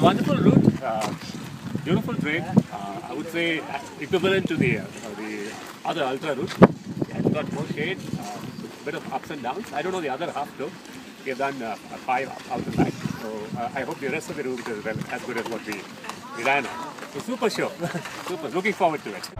a wonderful route, beautiful trail. I would say equivalent to the other ultra route. It's got more shade, a bit of ups and downs. I don't know the other half though. We have done 5 out and back. So I hope the rest of the route is as good as what we ran on. So super show. Super. Looking forward to it.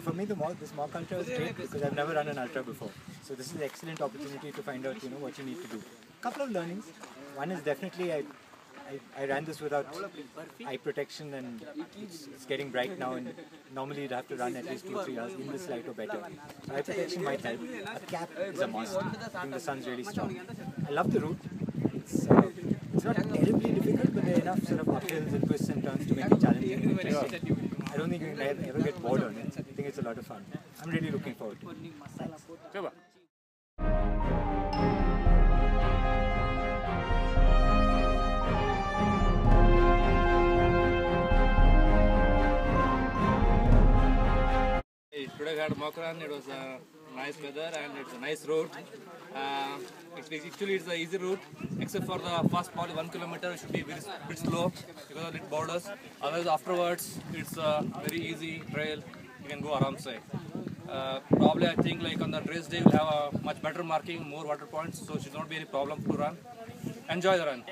For me, this mock ultra is great because I've never run an ultra before. So this is an excellent opportunity to find out, what you need to do. Couple of learnings. One is definitely I ran this without eye protection, and it's getting bright now, and normally you'd have to run at least 2-3 hours in this light or better. So eye protection might help. A cap is a must. I think the sun's really strong. I love the route. It's not terribly difficult, but there are enough sort of uphills and twists and turns to make it challenging and interesting. I don't think you can ever get bored on it. I think it's a lot of fun. I'm really looking forward to it. Thanks. Today I had a mock run. It was nice weather and it's a nice road. It's an easy route, except for the first probably 1 kilometer. It should be very bit slow because of it borders. Otherwise, afterwards it's a very easy trail. You can go around say. Probably I think like on the race day we'll have a much better marking, more water points, so it should not be any problem to run. Enjoy the run.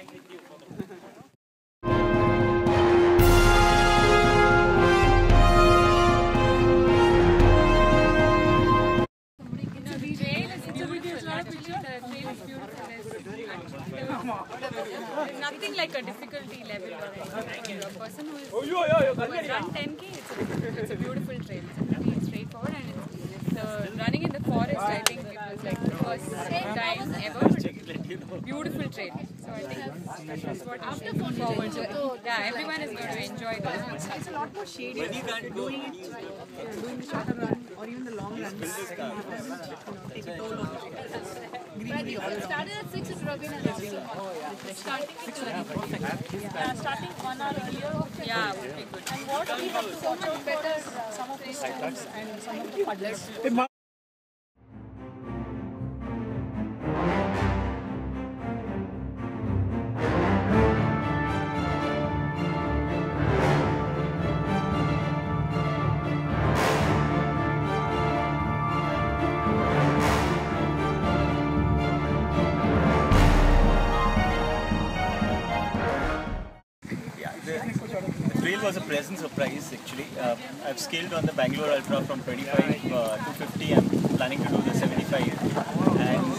Nothing like a difficulty level or anything. A person who has run 10k, it's a beautiful trail. It's pretty straightforward, and the running in the forest, I think it was like the first time ever. Beautiful trail. So I think that's what I'm looking forward to. Yeah, everyone is going to enjoy this. It's a lot more shady. When you can't doing the shorter run or even the long runs, take a toll on greenery. It started at 6 in Robin and starting starting 1 hour earlier. Yeah, would be good. And what we have to watch out better some of these stones and some of the puddles. The trail was a pleasant surprise actually. I've scaled on the Bangalore Ultra from 25 to 50. I'm planning to do the 75. And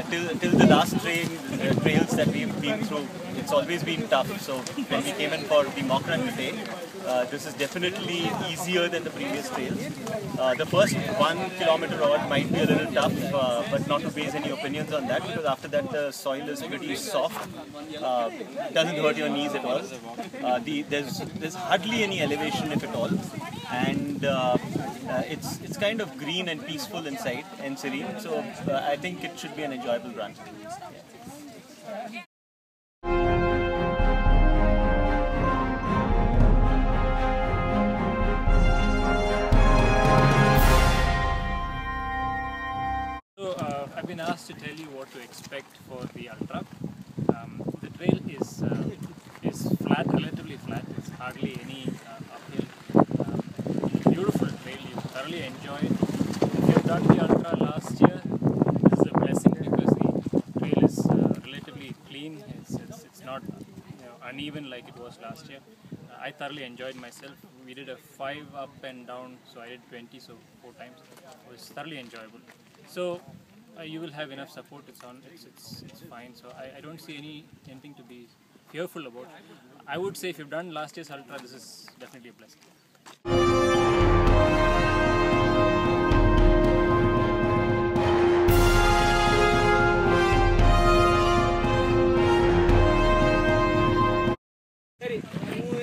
till the last trails that we've been through, it's always been tough. So when we came in for the mock run today, this is definitely easier than the previous trails. The first 1 kilometer odd might be a little tough, but not to base any opinions on that, because after that the soil is pretty soft. Doesn't hurt your knees at all. There's hardly any elevation if at all, and it's kind of green and peaceful inside and serene. So I think it should be an enjoyable run. I've been asked to tell you what to expect for the Ultra. The trail is flat, relatively flat. It's hardly any uphill. Beautiful trail. You thoroughly enjoy it. If you've done the Ultra last year, this is a blessing because the trail is relatively clean. It's not uneven like it was last year. I thoroughly enjoyed myself. We did a 5 up and down, so I did 20, so 4 times. It was thoroughly enjoyable. So you will have enough support. It's fine. So I don't see anything to be fearful about. I would say if you've done last year's Ultra, this is definitely a blessing.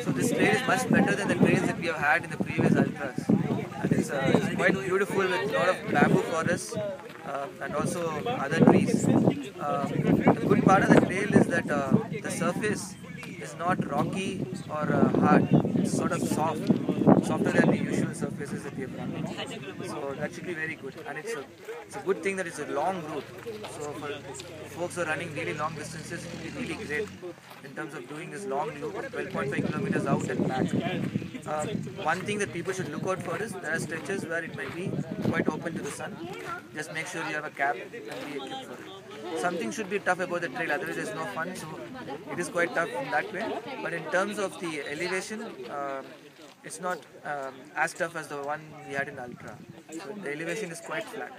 So this trail is much better than the trails that we have had in the previous Ultras. And it's quite beautiful with a lot of bamboo forests and also other trees. The good part of the trail is that the surface is not rocky or hard. It's sort of soft. softer than the usual surfaces that we have run. So that should be very good. And it's a good thing that it's a long route. So for folks who are running really long distances, it will be really great in terms of doing this long loop of 12.5 kilometers out and back. One thing that people should look out for is there are stretches where it might be quite open to the sun. Just make sure you have a cap and be equipped for it. Something should be tough about the trail, otherwise there's no fun. So it is quite tough in that way. But in terms of the elevation, it's not as tough as the one we had in Ultra. So the elevation is quite flat.